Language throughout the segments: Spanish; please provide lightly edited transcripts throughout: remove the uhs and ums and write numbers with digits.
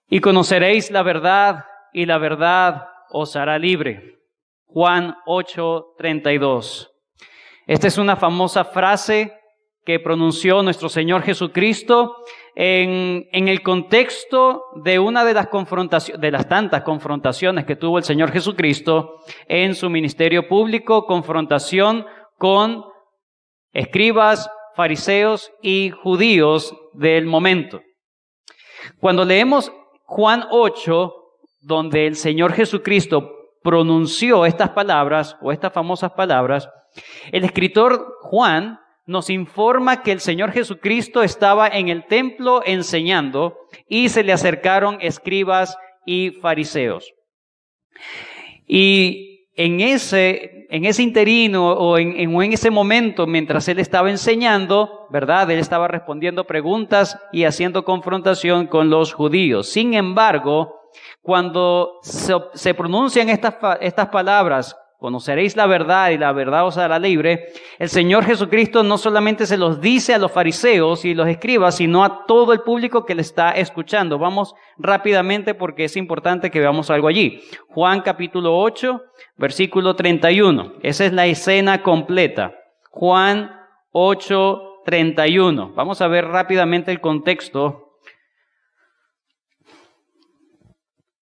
Y conoceréis la verdad, y la verdad os hará libre. Juan 8:32. Esta es una famosa frase que pronunció nuestro Señor Jesucristo en el contexto de una de las confrontaciones, de las tantas confrontaciones que tuvo el Señor Jesucristo en su ministerio público, confrontación con escribas, fariseos y judíos del momento. Cuando leemos Juan 8, donde el Señor Jesucristo pronunció estas palabras o estas famosas palabras, el escritor Juan nos informa que el Señor Jesucristo estaba en el templo enseñando y se le acercaron escribas y fariseos. Y en ese interino o en ese momento, mientras él estaba enseñando, ¿verdad? Él estaba respondiendo preguntas y haciendo confrontación con los judíos. Sin embargo, cuando se pronuncian estas palabras, conoceréis la verdad y la verdad os hará libre, el Señor Jesucristo no solamente se los dice a los fariseos y los escribas, sino a todo el público que le está escuchando. Vamos rápidamente porque es importante que veamos algo allí. Juan capítulo 8, versículo 31. Esa es la escena completa. Juan 8, 31. Vamos a ver rápidamente el contexto,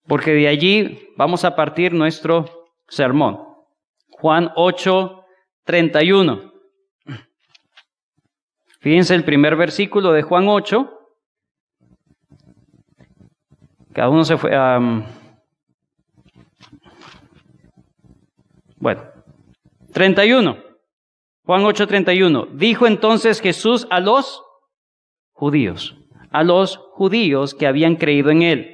porque de allí vamos a partir nuestro sermón. Juan 8, 31. Fíjense el primer versículo de Juan 8. Cada uno se fue bueno, 31. Juan 8, 31. Dijo entonces Jesús a los judíos que habían creído en él: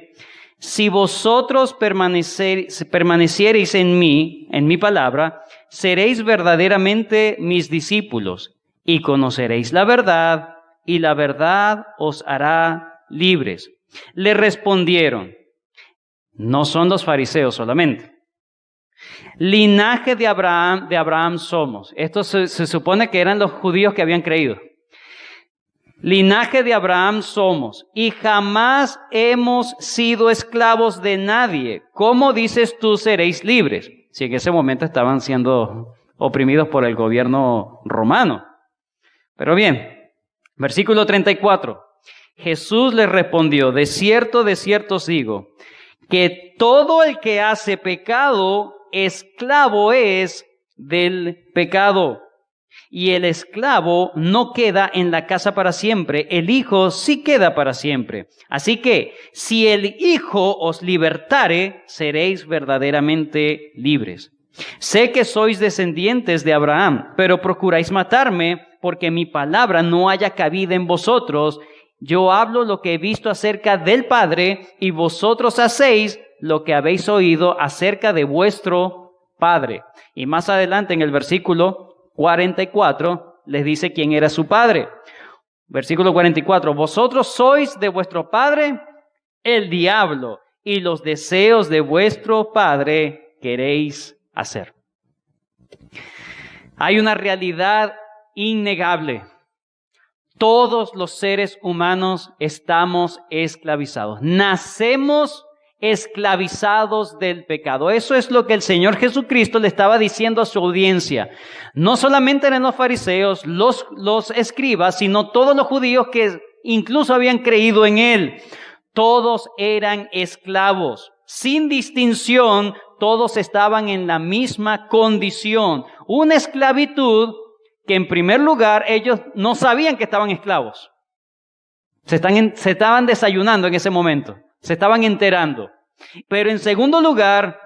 si vosotros permaneciereis en mi palabra, seréis verdaderamente mis discípulos y conoceréis la verdad, y la verdad os hará libres. Le respondieron, no son los fariseos solamente. Linaje de Abraham somos. Esto se supone que eran los judíos que habían creído. Linaje de Abraham somos, y jamás hemos sido esclavos de nadie. ¿Cómo dices tú seréis libres? Si en ese momento estaban siendo oprimidos por el gobierno romano. Pero bien, versículo 34. Jesús les respondió, de cierto os digo, que todo el que hace pecado, esclavo es del pecado. Y el esclavo no queda en la casa para siempre, el Hijo sí queda para siempre. Así que, si el Hijo os libertare, seréis verdaderamente libres. Sé que sois descendientes de Abraham, pero procuráis matarme, porque mi palabra no haya cabida en vosotros. Yo hablo lo que he visto acerca del Padre, y vosotros hacéis lo que habéis oído acerca de vuestro Padre. Y más adelante en el versículo 44 les dice quién era su padre. Versículo 44. Vosotros sois de vuestro padre el diablo, y los deseos de vuestro padre queréis hacer. Hay una realidad innegable. Todos los seres humanos estamos esclavizados. Nacemos esclavizados del pecado. Eso es lo que el Señor Jesucristo le estaba diciendo a su audiencia. No solamente eran los fariseos, los escribas, sino todos los judíos que incluso habían creído en él. Todos eran esclavos. Sin distinción, todos estaban en la misma condición. Una esclavitud que en primer lugar ellos no sabían que estaban esclavos. Se estaban desayunando en ese momento. Se estaban enterando. Pero en segundo lugar,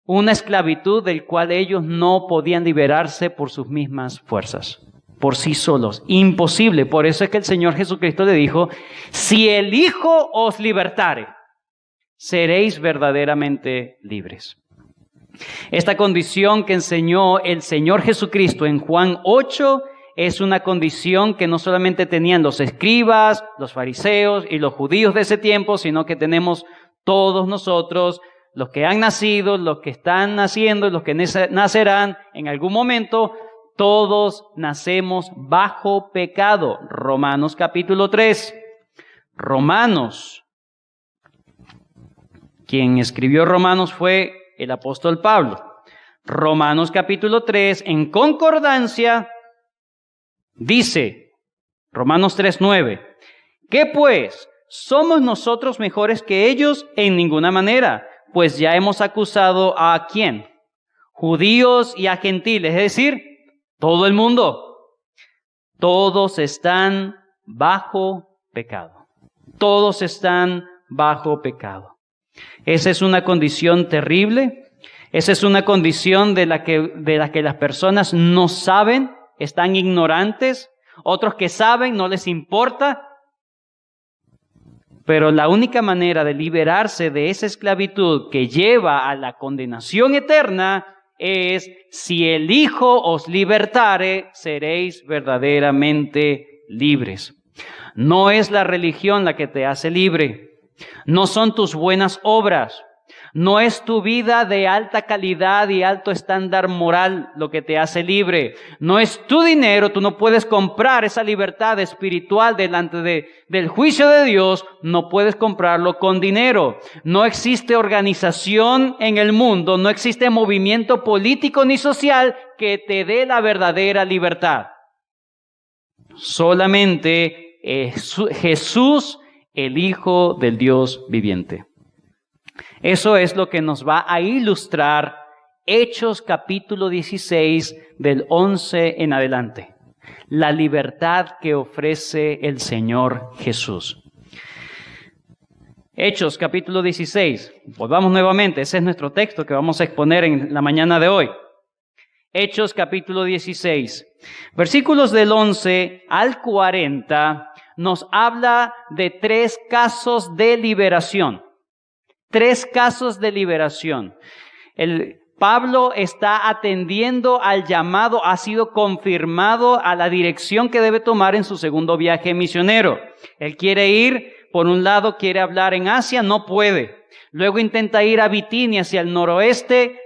una esclavitud del cual ellos no podían liberarse por sus mismas fuerzas, por sí solos. Imposible. Por eso es que el Señor Jesucristo le dijo, si el Hijo os libertare, seréis verdaderamente libres. Esta condición que enseñó el Señor Jesucristo en Juan 8 es una condición que no solamente tenían los escribas, los fariseos y los judíos de ese tiempo, sino que tenemos todos nosotros, los que han nacido, los que están naciendo y los que nacerán en algún momento. Todos nacemos bajo pecado. Romanos capítulo 3. Romanos. Quien escribió Romanos fue el apóstol Pablo. Romanos capítulo 3, en concordancia, dice, Romanos 3:9, ¿qué pues? ¿Somos nosotros mejores que ellos? En ninguna manera, pues ya hemos acusado a ¿quién? Judíos y a gentiles, es decir, todo el mundo. Todos están bajo pecado. Todos están bajo pecado. Esa es una condición terrible. Esa es una condición de la que las personas no saben, están ignorantes. Otros que saben no les importa. Pero la única manera de liberarse de esa esclavitud que lleva a la condenación eterna es: si el Hijo os libertare, seréis verdaderamente libres. No es la religión la que te hace libre. No son tus buenas obras. No es tu vida de alta calidad y alto estándar moral lo que te hace libre. No es tu dinero. Tú no puedes comprar esa libertad espiritual delante del juicio de Dios. No puedes comprarlo con dinero. No existe organización en el mundo. No existe movimiento político ni social que te dé la verdadera libertad. Solamente Jesús, el Hijo del Dios viviente. Eso es lo que nos va a ilustrar Hechos capítulo 16 del 11 en adelante. La libertad que ofrece el Señor Jesús. Hechos capítulo 16. Volvamos nuevamente. Ese es nuestro texto que vamos a exponer en la mañana de hoy. Hechos capítulo 16. Versículos del 11 al 40 nos habla de 3 casos de liberación. 3 casos de liberación. Pablo está atendiendo al llamado, ha sido confirmado a la dirección que debe tomar en su segundo viaje misionero. Él quiere ir, por un lado quiere hablar en Asia, no puede. Luego intenta ir a Bitinia hacia el noroeste,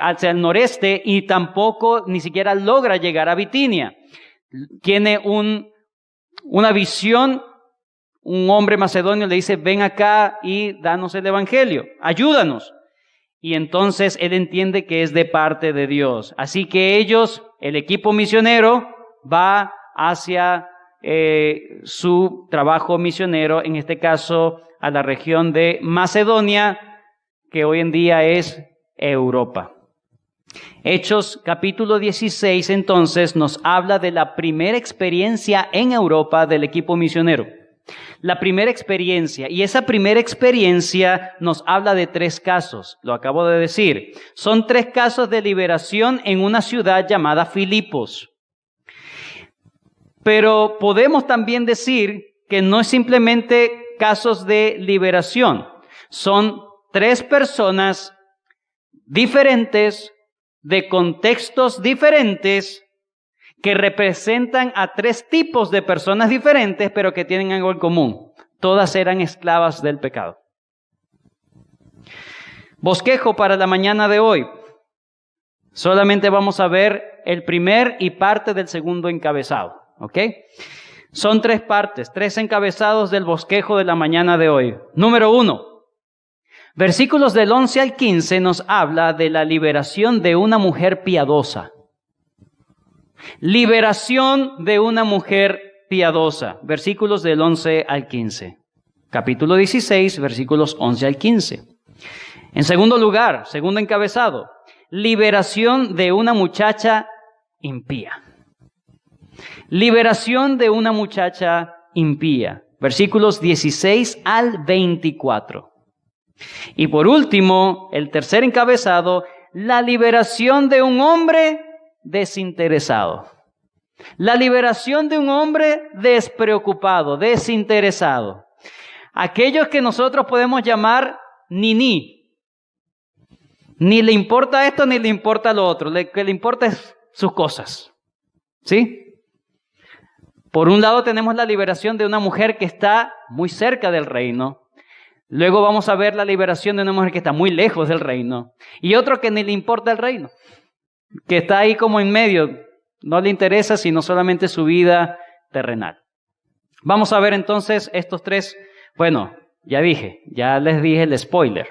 hacia el noreste, y tampoco ni siquiera logra llegar a Bitinia. Tiene una visión. Un hombre macedonio le dice: ven acá y danos el evangelio, ayúdanos. Y entonces él entiende que es de parte de Dios. Así que el equipo misionero, va hacia su trabajo misionero, en este caso a la región de Macedonia, que hoy en día es Europa. Hechos capítulo 16 entonces nos habla de la primera experiencia en Europa del equipo misionero. La primera experiencia, y esa primera experiencia nos habla de 3 casos, lo acabo de decir. Son 3 casos de liberación en una ciudad llamada Filipos. Pero podemos también decir que no es simplemente casos de liberación. Son 3 personas diferentes, de contextos diferentes, que representan a 3 tipos de personas diferentes, pero que tienen algo en común. Todas eran esclavas del pecado. Bosquejo para la mañana de hoy. Solamente vamos a ver el primer y parte del segundo encabezado, ¿ok? Son 3 partes, 3 encabezados del bosquejo de la mañana de hoy. Número 1. Versículos del 11 al 15 nos habla de la liberación de una mujer piadosa. Liberación de una mujer piadosa. Versículos del 11 al 15. Capítulo 16, versículos 11 al 15. En segundo lugar, segundo encabezado, liberación de una muchacha impía. Liberación de una muchacha impía. Versículos 16 al 24. Y por último, el tercer encabezado, la liberación de un hombre desinteresado. La liberación de un hombre despreocupado, desinteresado. Aquellos que nosotros podemos llamar niní. Ni le importa esto ni le importa lo otro. Lo que le importa es sus cosas. ¿Sí? Por un lado tenemos la liberación de una mujer que está muy cerca del reino. Luego vamos a ver la liberación de una mujer que está muy lejos del reino. Y otro que ni le importa el reino, que está ahí como en medio, no le interesa sino solamente su vida terrenal. Vamos a ver entonces estos tres. Bueno, ya les dije el spoiler.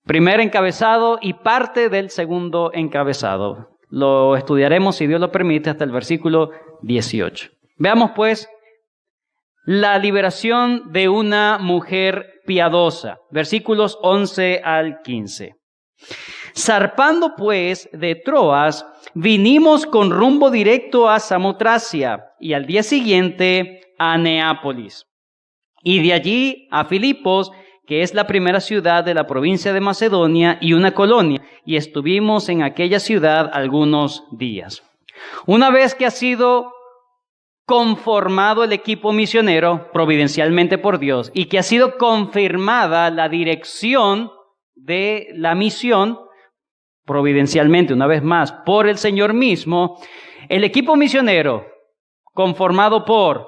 Primer encabezado y parte del segundo encabezado. Lo estudiaremos, si Dios lo permite, hasta el versículo 18. Veamos pues la liberación de una mujer piadosa. Versículos 11 al 15. Zarpando pues de Troas, vinimos con rumbo directo a Samotracia y al día siguiente a Neápolis. Y de allí a Filipos, que es la primera ciudad de la provincia de Macedonia y una colonia, y estuvimos en aquella ciudad algunos días. Una vez que ha sido conformado el equipo misionero providencialmente por Dios y que ha sido confirmada la dirección de la misión providencialmente, una vez más, por el Señor mismo, el equipo misionero conformado por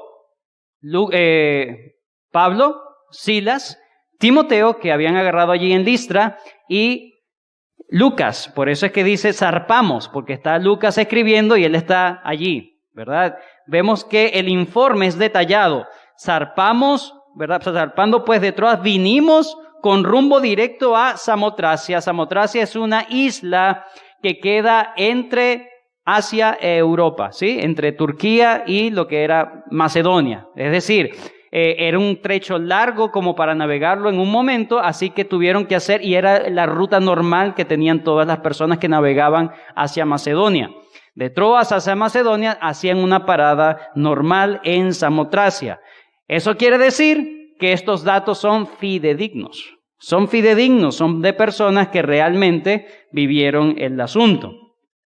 Pablo, Silas, Timoteo, que habían agarrado allí en Listra, y Lucas. Por eso es que dice zarpamos, porque está Lucas escribiendo y él está allí, ¿verdad? Vemos que el informe es detallado. Zarpamos, ¿verdad? Zarpando pues de Troas, vinimos con rumbo directo a Samotracia. Samotracia es una isla que queda entre Asia e Europa, ¿sí? Entre Turquía y lo que era Macedonia. Es decir, era un trecho largo como para navegarlo en un momento, así que tuvieron que hacer, y era la ruta normal que tenían todas las personas que navegaban hacia Macedonia. De Troas hacia Macedonia hacían una parada normal en Samotracia. Eso quiere decir que estos datos son fidedignos. Son fidedignos, son de personas que realmente vivieron el asunto.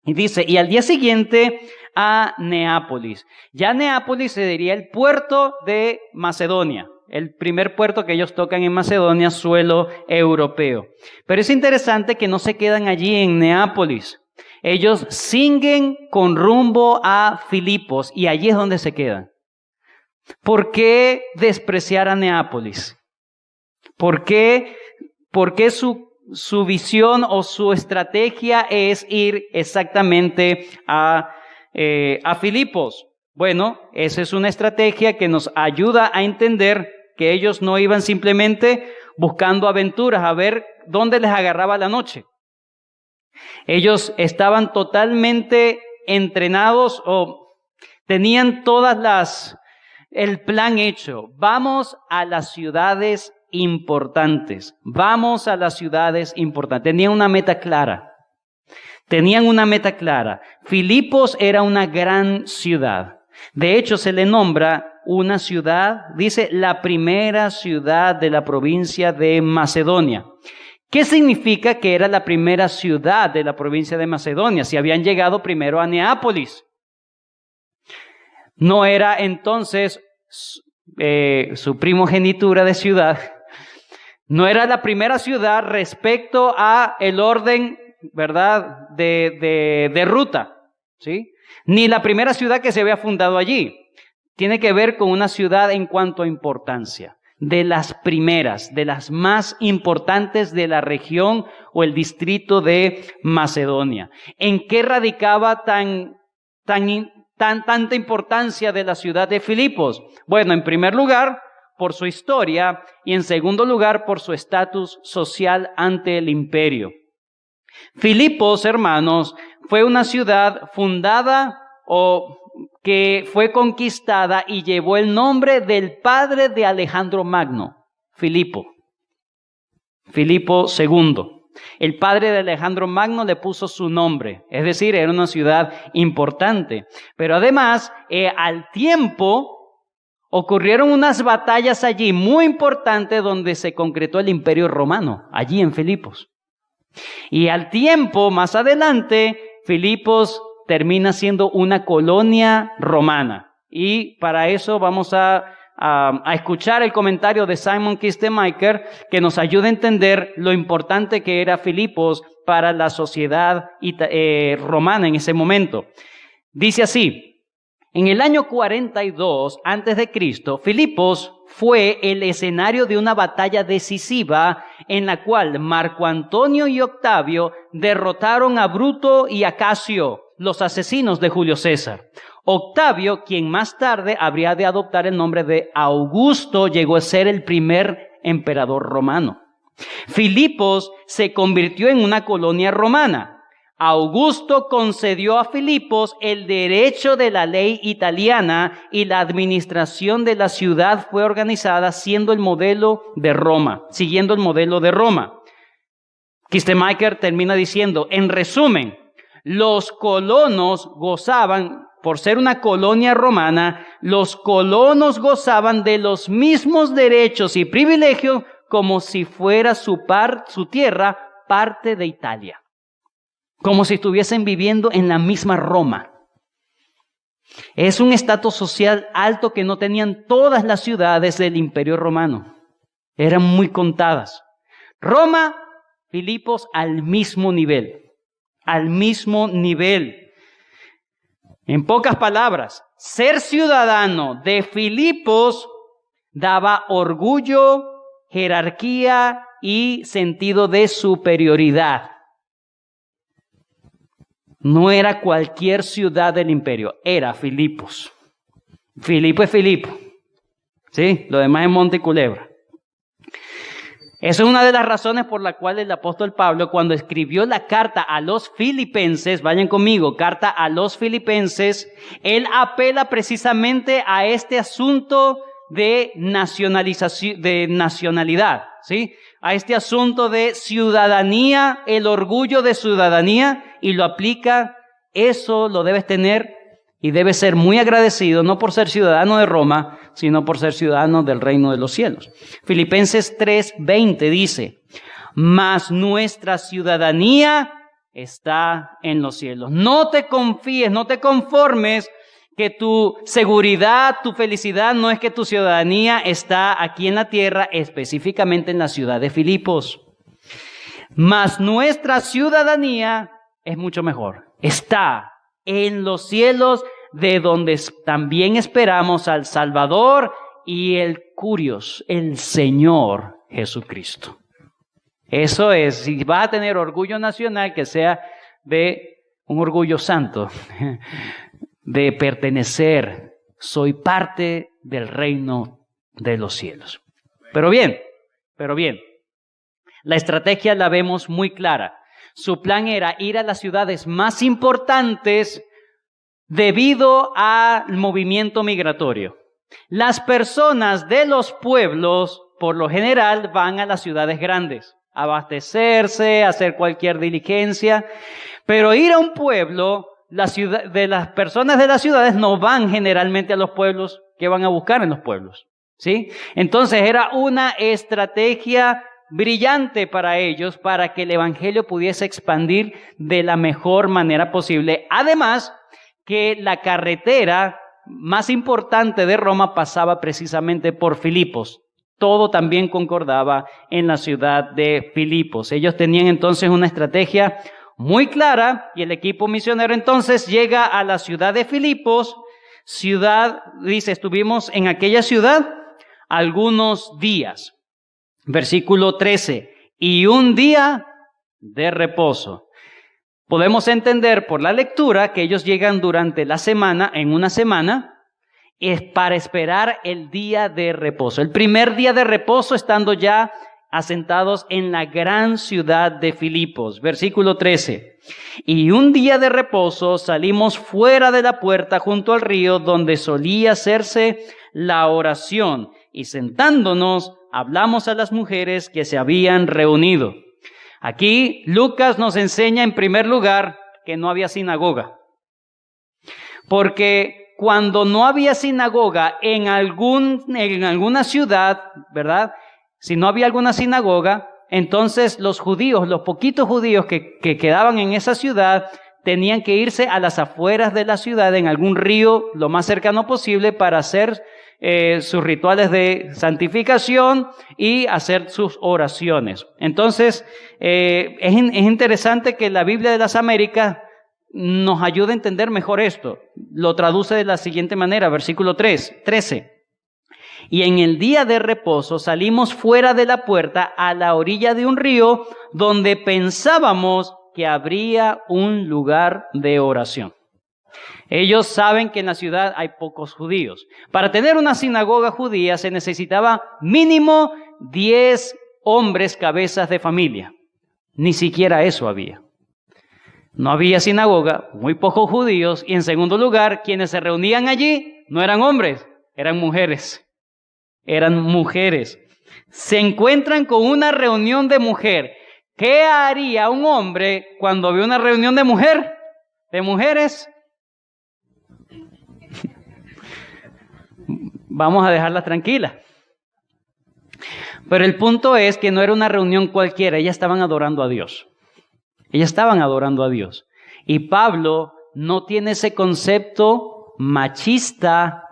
Y dice, y al día siguiente a Neápolis. Ya Neápolis se diría el puerto de Macedonia, el primer puerto que ellos tocan en Macedonia, suelo europeo. Pero es interesante que no se quedan allí en Neápolis. Ellos siguen con rumbo a Filipos y allí es donde se quedan. ¿Por qué despreciar a Neápolis? ¿Por qué su visión o su estrategia es ir exactamente a Filipos? Bueno, esa es una estrategia que nos ayuda a entender que ellos no iban simplemente buscando aventuras, a ver dónde les agarraba la noche. Ellos estaban totalmente entrenados o tenían el plan hecho. Vamos a las ciudades importantes. Vamos a las ciudades importantes. Tenían una meta clara. Filipos era una gran ciudad. De hecho, se le nombra una ciudad, dice, la primera ciudad de la provincia de Macedonia. ¿Qué significa que era la primera ciudad de la provincia de Macedonia? Si habían llegado primero a Neápolis. No era entonces su primogenitura de ciudad. No era la primera ciudad respecto a el orden, ¿verdad?, de ruta, ¿sí? Ni la primera ciudad que se había fundado allí. Tiene que ver con una ciudad en cuanto a importancia. De las primeras, de las más importantes de la región o el distrito de Macedonia. ¿En qué radicaba tanta importancia de la ciudad de Filipos? Bueno, en primer lugar, por su historia, y en segundo lugar, por su estatus social ante el imperio. Filipos, hermanos, fue una ciudad fundada o que fue conquistada y llevó el nombre del padre de Alejandro Magno, Filipo II. El padre de Alejandro Magno le puso su nombre, es decir, era una ciudad importante. Pero además, al tiempo, ocurrieron unas batallas allí muy importantes donde se concretó el imperio romano, allí en Filipos. Y al tiempo, más adelante, Filipos termina siendo una colonia romana. Y para eso vamos a escuchar el comentario de Simon Kistemaker, que nos ayuda a entender lo importante que era Filipos para la sociedad romana en ese momento. Dice así: en el año 42 a.C., Filipos fue el escenario de una batalla decisiva en la cual Marco Antonio y Octavio derrotaron a Bruto y a Casio, los asesinos de Julio César. Octavio, quien más tarde habría de adoptar el nombre de Augusto, llegó a ser el primer emperador romano. Filipos se convirtió en una colonia romana. Augusto concedió a Filipos el derecho de la ley italiana y la administración de la ciudad fue organizada siguiendo el modelo de Roma. Kistemaker termina diciendo, en resumen, los colonos gozaban, por ser una colonia romana, los colonos gozaban de los mismos derechos y privilegios como si fuera su tierra parte de Italia. Como si estuviesen viviendo en la misma Roma. Es un estatus social alto que no tenían todas las ciudades del Imperio Romano. Eran muy contadas. Roma, Filipos al mismo nivel. Al mismo nivel. En pocas palabras, ser ciudadano de Filipos daba orgullo, jerarquía y sentido de superioridad. No era cualquier ciudad del imperio, era Filipos. Filipo es Filipo. ¿Sí? Lo demás es monte y culebra. Esa es una de las razones por la cual el apóstol Pablo, cuando escribió la carta a los filipenses, vayan conmigo, carta a los filipenses, él apela precisamente a este asunto de nacionalización, de nacionalidad, ¿sí? A este asunto de ciudadanía, el orgullo de ciudadanía, y lo aplica. Eso lo debes tener y debes ser muy agradecido, no por ser ciudadano de Roma, sino por ser ciudadano del reino de los cielos. Filipenses 3:20 dice, mas nuestra ciudadanía está en los cielos. No te confíes, no te conformes que tu seguridad, tu felicidad no es que tu ciudadanía está aquí en la tierra, específicamente en la ciudad de Filipos. Mas nuestra ciudadanía es mucho mejor. Está en los cielos, de donde también esperamos al Salvador y el Curios, el Señor Jesucristo. Eso es, si vas a tener orgullo nacional, que sea de un orgullo santo, de pertenecer, soy parte del reino de los cielos. Pero bien, la estrategia la vemos muy clara. Su plan era ir a las ciudades más importantes debido al movimiento migratorio. Las personas de los pueblos, por lo general, van a las ciudades grandes, a abastecerse, a hacer cualquier diligencia, pero ir a un pueblo, las personas de las ciudades no van generalmente a los pueblos. ¿Qué van a buscar en los pueblos? ¿Sí? Entonces era una estrategia brillante para ellos, para que el evangelio pudiese expandir de la mejor manera posible. Además, que la carretera más importante de Roma pasaba precisamente por Filipos. Todo también concordaba en la ciudad de Filipos. Ellos tenían entonces una estrategia muy clara y el equipo misionero entonces llega a la ciudad de Filipos. Dice, estuvimos en aquella ciudad algunos días. Versículo 13, y un día de reposo. Podemos entender por la lectura que ellos llegan durante la semana, en una semana, es para esperar el día de reposo. El primer día de reposo estando ya asentados en la gran ciudad de Filipos. Versículo 13, y un día de reposo salimos fuera de la puerta junto al río donde solía hacerse la oración y sentándonos hablamos a las mujeres que se habían reunido. Aquí Lucas nos enseña en primer lugar que no había sinagoga. Porque cuando no había sinagoga en alguna ciudad, ¿verdad? Si no había alguna sinagoga, entonces los judíos, los poquitos judíos que quedaban en esa ciudad, tenían que irse a las afueras de la ciudad, en algún río lo más cercano posible para hacer sus rituales de santificación y hacer sus oraciones. Entonces, es interesante que la Biblia de las Américas nos ayude a entender mejor esto. Lo traduce de la siguiente manera, versículo 13. Y en el día de reposo salimos fuera de la puerta a la orilla de un río donde pensábamos que habría un lugar de oración. Ellos saben que en la ciudad hay pocos judíos. Para tener una sinagoga judía se necesitaba mínimo 10 hombres cabezas de familia. Ni siquiera eso había. No había sinagoga, muy pocos judíos, y en segundo lugar, quienes se reunían allí no eran hombres, eran mujeres. Eran mujeres. Se encuentran con una reunión de mujer. ¿Qué haría un hombre cuando ve una reunión de mujer? ¿De mujeres? Vamos a dejarlas tranquilas. Pero el punto es que no era una reunión cualquiera, ellas estaban adorando a Dios. Ellas estaban adorando a Dios. Y Pablo no tiene ese concepto machista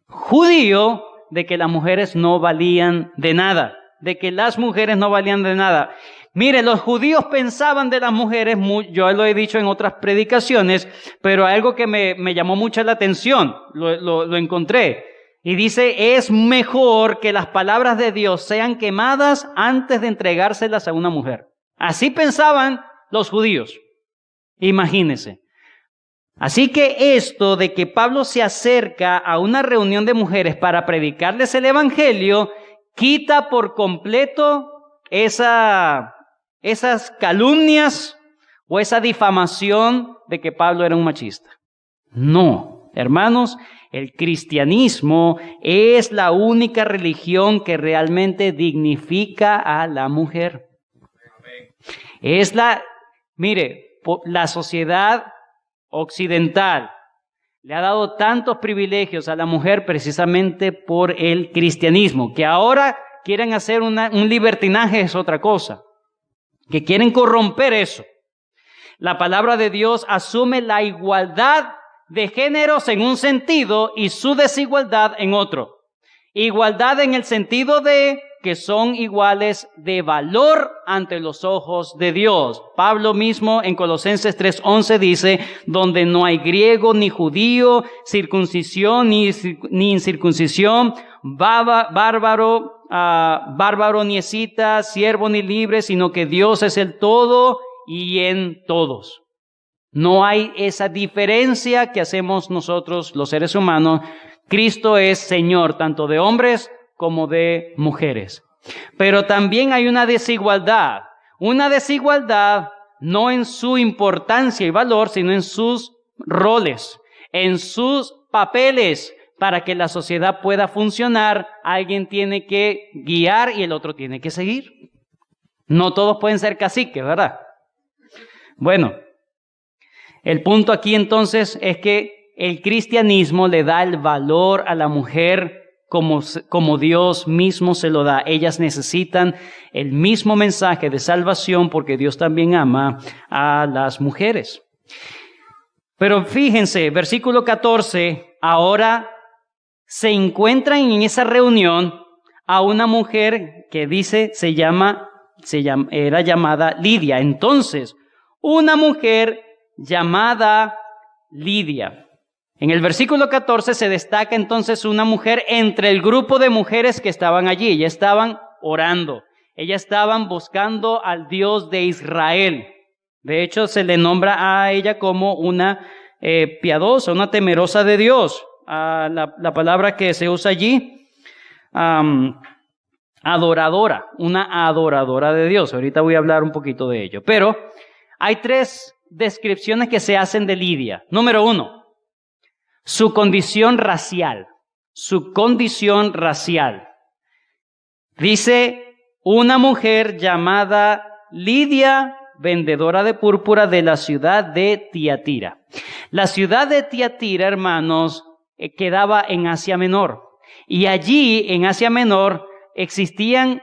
judío de que las mujeres no valían de nada, de que las mujeres no valían de nada. Mire, los judíos pensaban de las mujeres, yo lo he dicho en otras predicaciones, pero algo que me llamó mucho la atención, lo encontré. Y dice, es mejor que las palabras de Dios sean quemadas antes de entregárselas a una mujer. Así pensaban los judíos. Imagínense. Así que esto de que Pablo se acerca a una reunión de mujeres para predicarles el evangelio, quita por completo esas calumnias o esa difamación de que Pablo era un machista. No, hermanos, el cristianismo es la única religión que realmente dignifica a la mujer. Mire, la sociedad occidental le ha dado tantos privilegios a la mujer precisamente por el cristianismo, que ahora quieren hacer un libertinaje es otra cosa, que quieren corromper eso. La palabra de Dios asume la igualdad de géneros en un sentido y su desigualdad en otro. Igualdad en el sentido de que son iguales de valor ante los ojos de Dios. Pablo mismo en Colosenses 3:11 dice, donde no hay griego ni judío, circuncisión ni incircuncisión, bárbaro ni escita, siervo ni libre, sino que Dios es el todo y en todos. No hay esa diferencia que hacemos nosotros los seres humanos. Cristo es Señor tanto de hombres como de mujeres. Pero también hay una desigualdad no en su importancia y valor, sino en sus roles, en sus papeles. Para que la sociedad pueda funcionar, alguien tiene que guiar y el otro tiene que seguir. No todos pueden ser caciques, ¿verdad? Bueno, el punto aquí entonces es que el cristianismo le da el valor a la mujer como Dios mismo se lo da. Ellas necesitan el mismo mensaje de salvación porque Dios también ama a las mujeres. Pero fíjense, versículo 14, ahora se encuentran en esa reunión a una mujer que dice era llamada Lidia. Entonces, una mujer llamada Lidia. En el versículo 14 se destaca entonces una mujer entre el grupo de mujeres que estaban allí. Ellas estaban orando. Ellas estaban buscando al Dios de Israel. De hecho, se le nombra a ella como una piadosa, una temerosa de Dios. La palabra que se usa allí, adoradora, una adoradora de Dios. Ahorita voy a hablar un poquito de ello. Pero hay 3 descripciones que se hacen de Lidia. Número 1. Su condición racial. Dice, una mujer llamada Lidia, vendedora de púrpura de la ciudad de Tiatira. La ciudad de Tiatira, hermanos, quedaba en Asia Menor. Y allí, en Asia Menor, existían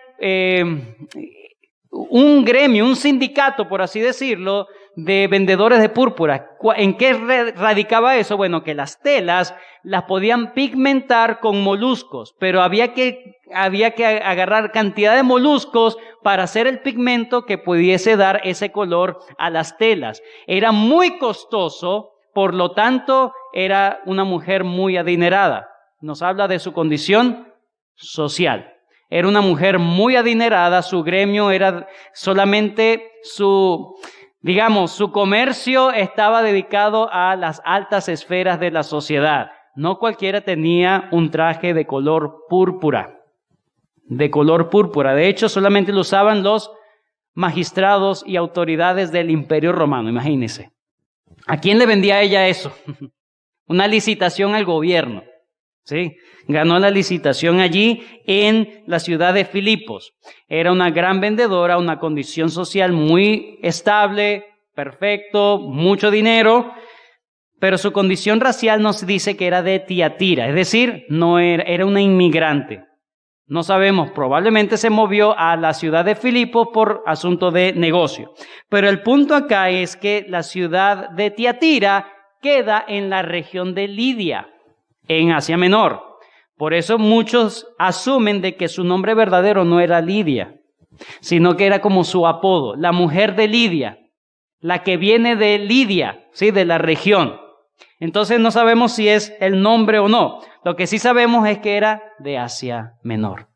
un gremio, un sindicato, por así decirlo, de vendedores de púrpura. ¿En qué radicaba eso? Bueno, que las telas las podían pigmentar con moluscos, pero había que agarrar cantidad de moluscos para hacer el pigmento que pudiese dar ese color a las telas. Era muy costoso, por lo tanto, era una mujer muy adinerada. Nos habla de su condición social. Era una mujer muy adinerada, su gremio era solamente Digamos, su comercio estaba dedicado a las altas esferas de la sociedad. No cualquiera tenía un traje de color púrpura. De color púrpura. De hecho, solamente lo usaban los magistrados y autoridades del Imperio Romano, imagínense. ¿A quién le vendía ella eso? Una licitación al gobierno. ¿Sí? Ganó la licitación allí en la ciudad de Filipos. Era una gran vendedora, una condición social muy estable, perfecto, mucho dinero, pero su condición racial nos dice que era de Tiatira, es decir, no era una inmigrante. No sabemos, probablemente se movió a la ciudad de Filipos por asunto de negocio. Pero el punto acá es que la ciudad de Tiatira queda en la región de Lidia, en Asia Menor. Por eso muchos asumen de que su nombre verdadero no era Lidia, sino que era como su apodo, la mujer de Lidia, la que viene de Lidia, ¿sí? De la región. Entonces no sabemos si es el nombre o no. Lo que sí sabemos es que era de Asia Menor,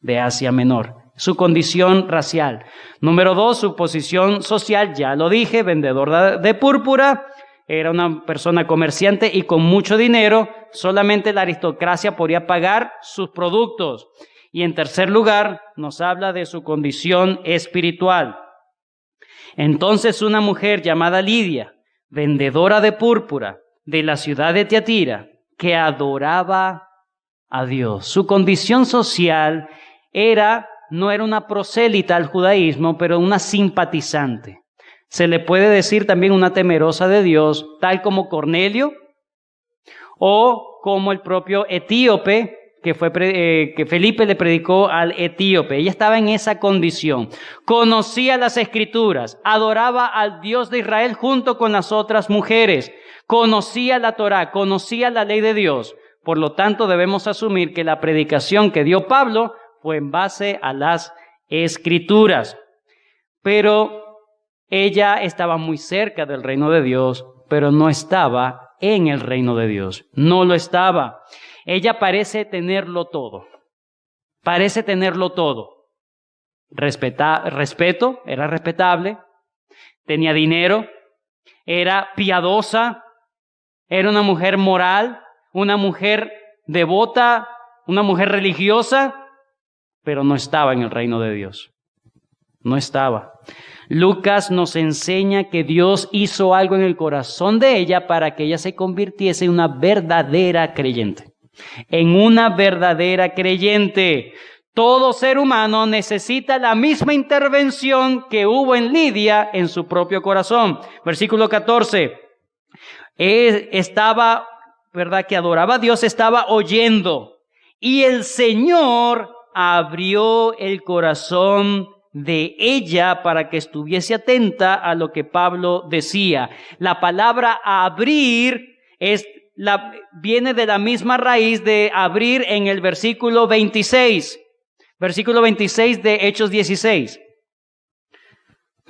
de Asia Menor. Su condición racial. Número 2, su posición social, ya lo dije, vendedor de púrpura. Era una persona comerciante y con mucho dinero, solamente la aristocracia podía pagar sus productos. Y en tercer lugar, nos habla de su condición espiritual. Entonces una mujer llamada Lidia, vendedora de púrpura de la ciudad de Tiatira, que adoraba a Dios. Su condición social no era una prosélita al judaísmo, pero una simpatizante. Se le puede decir también una temerosa de Dios, tal como Cornelio o como el propio etíope que Felipe le predicó al etíope. Ella estaba en esa condición. Conocía las Escrituras, adoraba al Dios de Israel junto con las otras mujeres. Conocía la Torá, conocía la ley de Dios. Por lo tanto, debemos asumir que la predicación que dio Pablo fue en base a las Escrituras. Pero ella estaba muy cerca del reino de Dios, pero no estaba en el reino de Dios. No lo estaba. Ella parece tenerlo todo. Parece tenerlo todo. Respeto, era respetable. Tenía dinero. Era piadosa. Era una mujer moral. Una mujer devota. Una mujer religiosa. Pero no estaba en el reino de Dios. No estaba. Lucas nos enseña que Dios hizo algo en el corazón de ella para que ella se convirtiese en una verdadera creyente. En una verdadera creyente. Todo ser humano necesita la misma intervención que hubo en Lidia en su propio corazón. Versículo 14. Estaba, ¿verdad? Que adoraba a Dios, estaba oyendo. Y el Señor abrió el corazón de ella para que estuviese atenta a lo que Pablo decía. La palabra abrir viene de la misma raíz de abrir en el versículo 26. Versículo 26 de Hechos 16.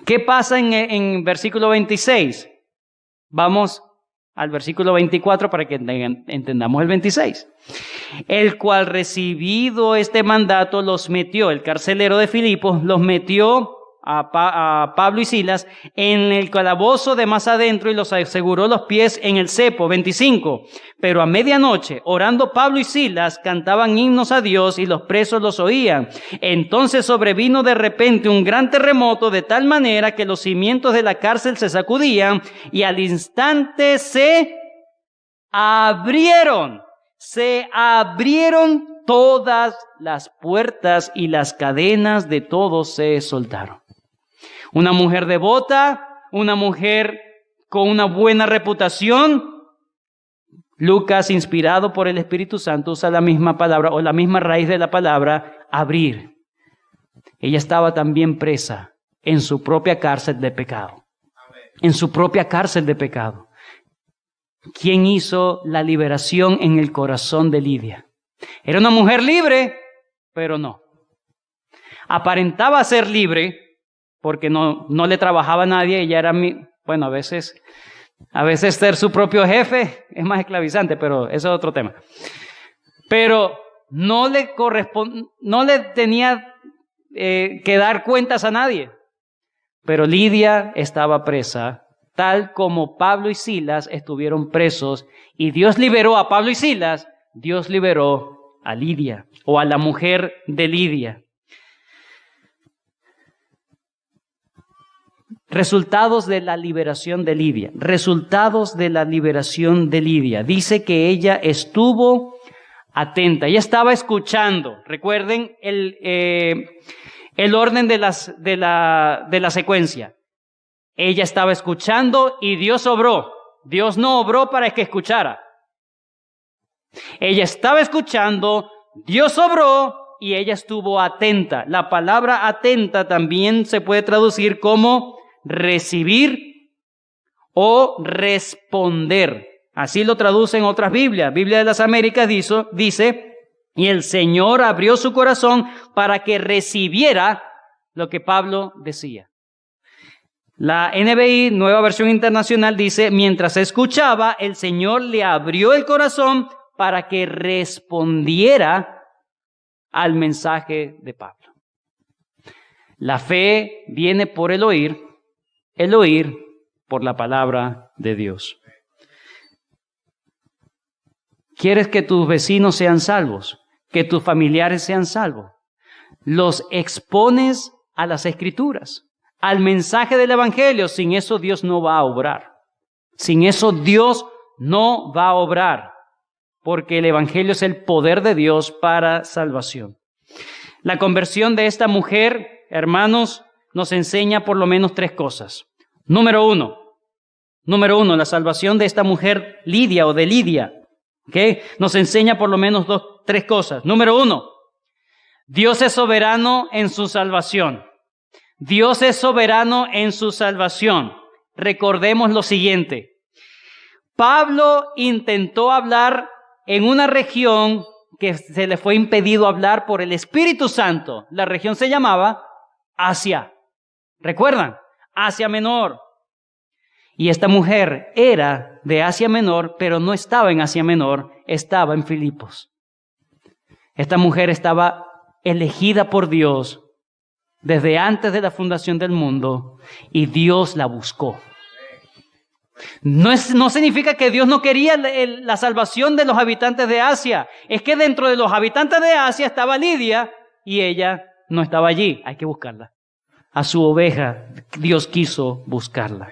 ¿Qué pasa en versículo 26? Vamos al versículo 24 para que entendamos el 26. El cual, recibido este mandato, los metió, el carcelero de Filipos, los metió a Pablo y Silas en el calabozo de más adentro y los aseguró los pies en el cepo. 25. Pero a medianoche, orando Pablo y Silas, cantaban himnos a Dios y los presos los oían. Entonces sobrevino de repente un gran terremoto de tal manera que los cimientos de la cárcel se sacudían y al instante se abrieron todas las puertas y las cadenas de todos se soltaron. Una mujer devota, una mujer con una buena reputación. Lucas, inspirado por el Espíritu Santo, usa la misma palabra o la misma raíz de la palabra, abrir. Ella estaba también presa en su propia cárcel de pecado. En su propia cárcel de pecado. ¿Quién hizo la liberación en el corazón de Lidia? Era una mujer libre, pero no. Aparentaba ser libre porque no le trabajaba a nadie. Ella era a veces ser su propio jefe es más esclavizante, pero eso es otro tema. Pero no le tenía que dar cuentas a nadie. Pero Lidia estaba presa, tal como Pablo y Silas estuvieron presos, y Dios liberó a Pablo y Silas, Dios liberó a Lidia, o a la mujer de Lidia. Resultados de la liberación de Lidia. Resultados de la liberación de Lidia. Dice que ella estuvo atenta. Ella estaba escuchando. Recuerden el orden de la secuencia. Ella estaba escuchando y Dios obró. Dios no obró para que escuchara. Ella estaba escuchando, Dios obró y ella estuvo atenta. La palabra atenta también se puede traducir como recibir o responder. Así lo traducen otras Biblias. Biblia de las Américas dice, y el Señor abrió su corazón para que recibiera lo que Pablo decía. La NBI, Nueva Versión Internacional, dice, mientras escuchaba, el Señor le abrió el corazón para que respondiera al mensaje de Pablo. La fe viene por el oír por la palabra de Dios. ¿Quieres que tus vecinos sean salvos? ¿Que tus familiares sean salvos? Los expones a las Escrituras, al mensaje del Evangelio. Sin eso Dios no va a obrar. Sin eso Dios no va a obrar, porque el Evangelio es el poder de Dios para salvación. La conversión de esta mujer, hermanos, nos enseña por lo menos 3 cosas. Número uno, la salvación de esta mujer Lidia o de Lidia, ¿okay? Nos enseña por lo menos 3 cosas. Número 1, Dios es soberano en su salvación. Dios es soberano en su salvación. Recordemos lo siguiente. Pablo intentó hablar en una región que se le fue impedido hablar por el Espíritu Santo. La región se llamaba Asia. ¿Recuerdan? Asia Menor. Y esta mujer era de Asia Menor, pero no estaba en Asia Menor, estaba en Filipos. Esta mujer estaba elegida por Dios desde antes de la fundación del mundo y Dios la buscó. No significa que Dios no quería la salvación de los habitantes de Asia. Es que dentro de los habitantes de Asia estaba Lidia y ella no estaba allí. Hay que buscarla. A su oveja Dios quiso buscarla.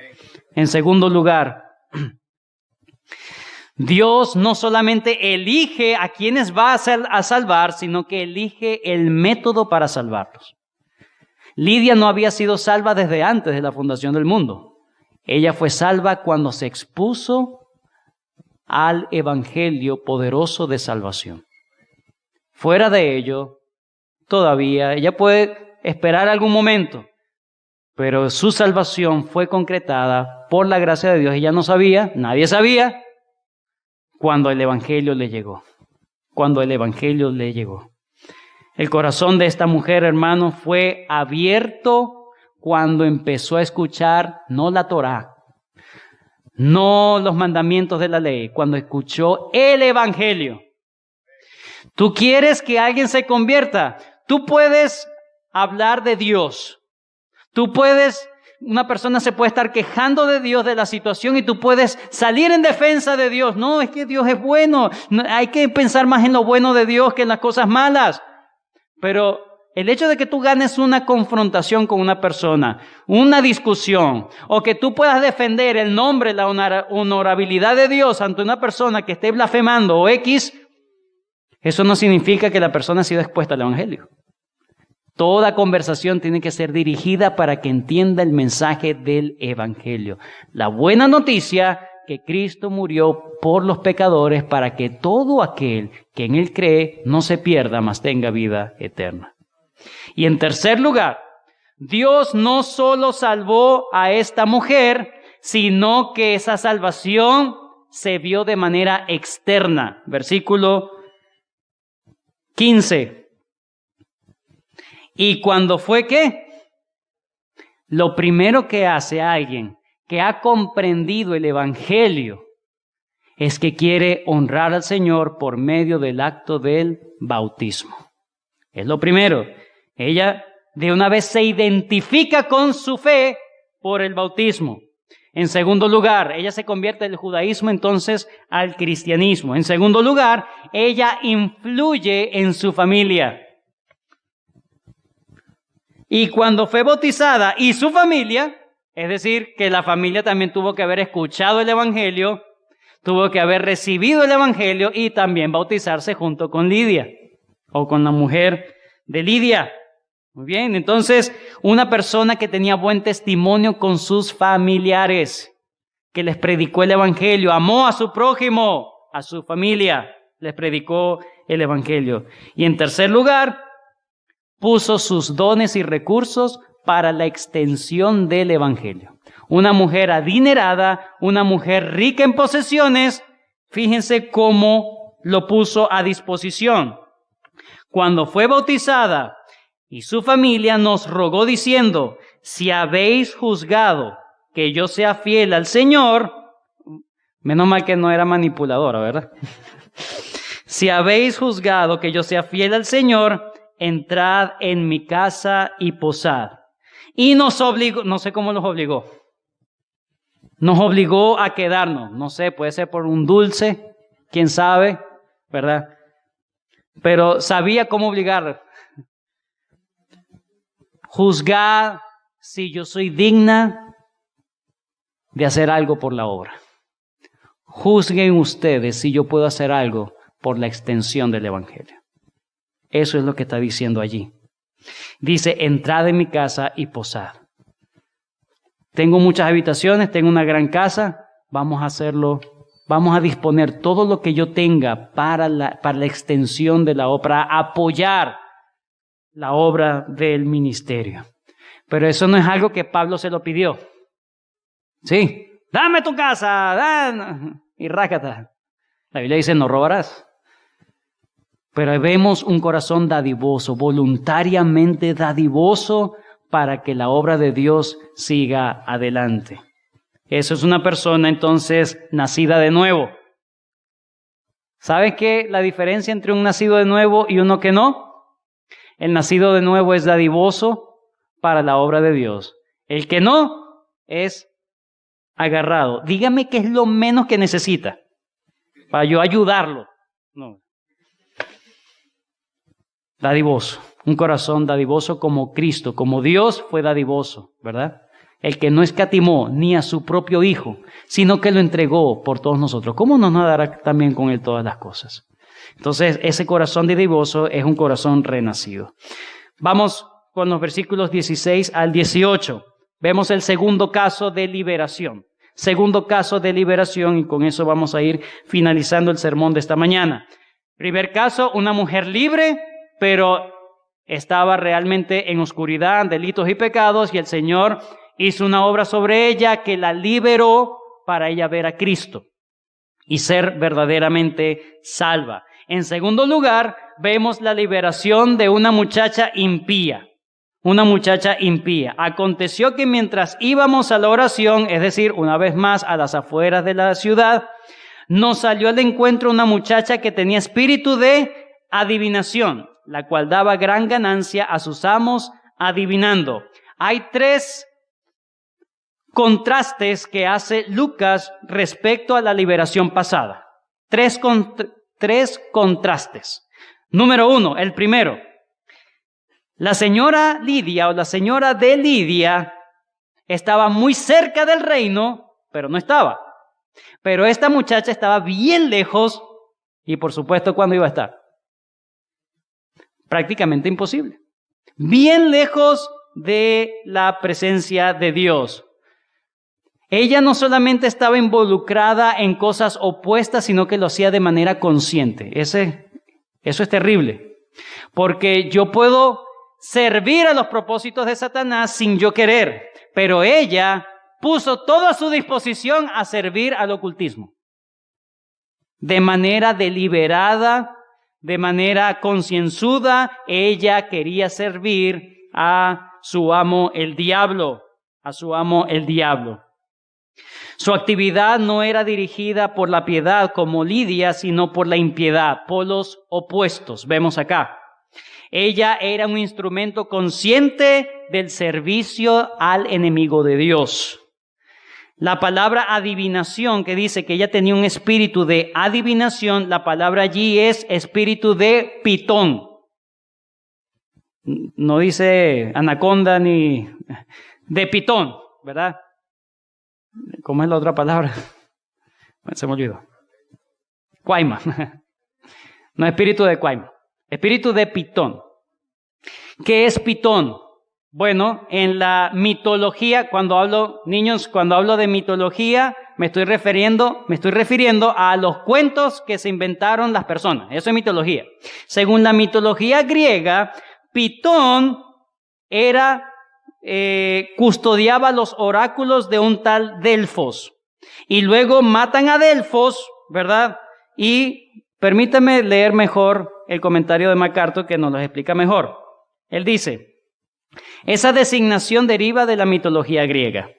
En segundo lugar, Dios no solamente elige a quienes va a salvar, sino que elige el método para salvarlos. Lidia no había sido salva desde antes de la fundación del mundo. Ella fue salva cuando se expuso al evangelio poderoso de salvación. Fuera de ello, todavía ella puede esperar algún momento, pero su salvación fue concretada por la gracia de Dios. Ella no sabía, nadie sabía, cuando el evangelio le llegó. Cuando el evangelio le llegó. El corazón de esta mujer, hermano, fue abierto cuando empezó a escuchar no la Torá, no los mandamientos de la ley, cuando escuchó el evangelio. ¿Tú quieres que alguien se convierta? Tú puedes hablar de Dios. Una persona se puede estar quejando de Dios, de la situación, y tú puedes salir en defensa de Dios. No, es que Dios es bueno. Hay que pensar más en lo bueno de Dios que en las cosas malas. Pero el hecho de que tú ganes una confrontación con una persona, una discusión, o que tú puedas defender el nombre, la honorabilidad de Dios ante una persona que esté blasfemando o X, eso no significa que la persona ha sido expuesta al evangelio. Toda conversación tiene que ser dirigida para que entienda el mensaje del evangelio. La buena noticia, que Cristo murió por los pecadores para que todo aquel que en Él cree no se pierda, mas tenga vida eterna. Y en tercer lugar, Dios no solo salvó a esta mujer, sino que esa salvación se vio de manera externa. Versículo 15. ¿Y cuando fue qué? Lo primero que hace alguien que ha comprendido el evangelio es que quiere honrar al Señor por medio del acto del bautismo. Es lo primero. Ella de una vez se identifica con su fe por el bautismo. En segundo lugar, ella se convierte del judaísmo entonces al cristianismo. En segundo lugar, ella influye en su familia. Y cuando fue bautizada y su familia, es decir, que la familia también tuvo que haber escuchado el evangelio, tuvo que haber recibido el evangelio y también bautizarse junto con Lidia o con la mujer de Lidia. Muy bien, entonces una persona que tenía buen testimonio con sus familiares, que les predicó el evangelio, amó a su prójimo, a su familia, les predicó el evangelio. Y en tercer lugar, puso sus dones y recursos para la extensión del evangelio. Una mujer adinerada, una mujer rica en posesiones, fíjense cómo lo puso a disposición. Cuando fue bautizada y su familia nos rogó diciendo, si habéis juzgado que yo sea fiel al Señor, menos mal que no era manipuladora, ¿verdad? Si habéis juzgado que yo sea fiel al Señor, entrad en mi casa y posad. Y nos obligó, no sé cómo nos obligó a quedarnos, no sé, puede ser por un dulce, quién sabe, ¿verdad? Pero sabía cómo obligar. Juzgad si yo soy digna de hacer algo por la obra. Juzguen ustedes si yo puedo hacer algo por la extensión del evangelio. Eso es lo que está diciendo allí. Dice, entrad en mi casa y posad. Tengo muchas habitaciones, tengo una gran casa, vamos a hacerlo, vamos a disponer todo lo que yo tenga para la extensión de la obra, para apoyar la obra del ministerio. Pero eso no es algo que Pablo se lo pidió. Sí, dame tu casa, y rácata. La Biblia dice, no robarás. Pero vemos un corazón dadivoso, voluntariamente dadivoso, para que la obra de Dios siga adelante. Eso es una persona entonces nacida de nuevo. ¿Sabes qué? La diferencia entre un nacido de nuevo y uno que no. El nacido de nuevo es dadivoso para la obra de Dios. El que no es agarrado. Dígame qué es lo menos que necesita para yo ayudarlo. No. Dadivoso. Un corazón dadivoso como Cristo, como Dios fue dadivoso, ¿verdad? El que no escatimó ni a su propio Hijo, sino que lo entregó por todos nosotros. ¿Cómo no nos dará también con Él todas las cosas? Entonces, ese corazón dadivoso es un corazón renacido. Vamos con los versículos 16 al 18. Vemos el segundo caso de liberación. Segundo caso de liberación, y con eso vamos a ir finalizando el sermón de esta mañana. Primer caso, una mujer libre, pero estaba realmente en oscuridad, delitos y pecados, y el Señor hizo una obra sobre ella que la liberó para ella ver a Cristo y ser verdaderamente salva. En segundo lugar, vemos la liberación de una muchacha impía. Una muchacha impía. Aconteció que mientras íbamos a la oración, es decir, una vez más a las afueras de la ciudad, nos salió al encuentro una muchacha que tenía espíritu de adivinación, la cual daba gran ganancia a sus amos adivinando. Hay tres contrastes que hace Lucas respecto a la liberación pasada. Tres contrastes. Número uno, el primero. La señora Lidia o la señora de Lidia estaba muy cerca del reino, pero no estaba. Pero esta muchacha estaba bien lejos y por supuesto, ¿cuándo iba a estar? Prácticamente imposible. Bien lejos de la presencia de Dios. Ella no solamente estaba involucrada en cosas opuestas, sino que lo hacía de manera consciente. Eso es terrible. Porque yo puedo servir a los propósitos de Satanás sin yo querer, pero ella puso todo a su disposición a servir al ocultismo. De manera deliberada, de manera concienzuda, ella quería servir a su amo el diablo, Su actividad no era dirigida por la piedad como Lidia, sino por la impiedad, polos opuestos, vemos acá. Ella era un instrumento consciente del servicio al enemigo de Dios. La palabra adivinación, que dice que ella tenía un espíritu de adivinación, la palabra allí es espíritu de pitón. No dice anaconda ni de pitón, ¿verdad? ¿Cómo es la otra palabra? Se me olvidó. Cuaima. No, espíritu de cuaima. Espíritu de pitón. ¿Qué es pitón? Bueno, en la mitología, cuando hablo de mitología, me estoy refiriendo a los cuentos que se inventaron las personas. Eso es mitología. Según la mitología griega, Pitón custodiaba los oráculos de un tal Delfos. Y luego matan a Delfos, ¿verdad? Y permítame leer mejor el comentario de MacArthur, que nos lo explica mejor. Él dice: esa designación deriva de la mitología griega,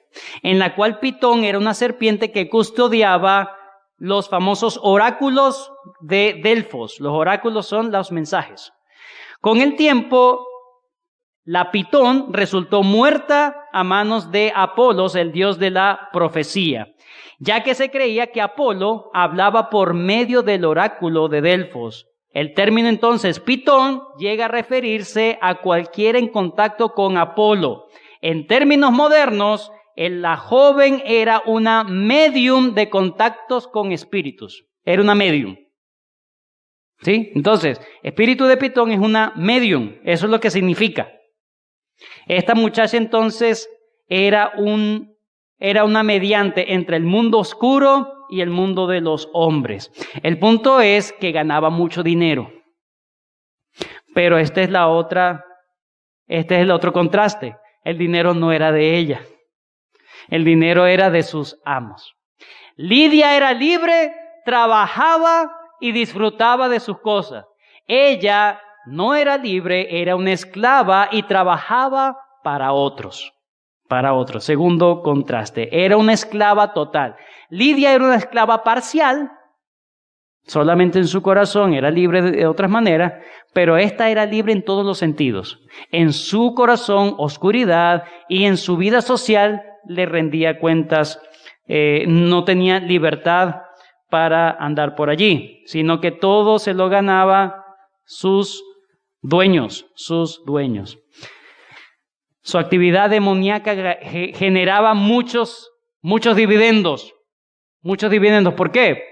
en la cual Pitón era una serpiente que custodiaba los famosos oráculos de Delfos. Los oráculos son los mensajes. Con el tiempo, la Pitón resultó muerta a manos de Apolos, el dios de la profecía, ya que se creía que Apolo hablaba por medio del oráculo de Delfos. El término entonces Pitón llega a referirse a cualquiera en contacto con Apolo. En términos modernos, la joven era una medium de contactos con espíritus. Era una medium. ¿Sí? Entonces, espíritu de Pitón es una medium. Eso es lo que significa. Esta muchacha entonces era una mediante entre el mundo oscuro y el mundo de los hombres. El punto es que ganaba mucho dinero. Pero este es el otro contraste. El dinero no era de ella. El dinero era de sus amos. Lidia era libre, trabajaba y disfrutaba de sus cosas. Ella no era libre, era una esclava y trabajaba para otros. Segundo contraste, era una esclava total. Lidia era una esclava parcial, solamente en su corazón era libre de otras maneras, pero esta era libre en todos los sentidos. En su corazón, oscuridad, y en su vida social le rendía cuentas, no tenía libertad para andar por allí, sino que todo se lo ganaba sus dueños. Su actividad demoníaca generaba muchos dividendos. ¿Por qué?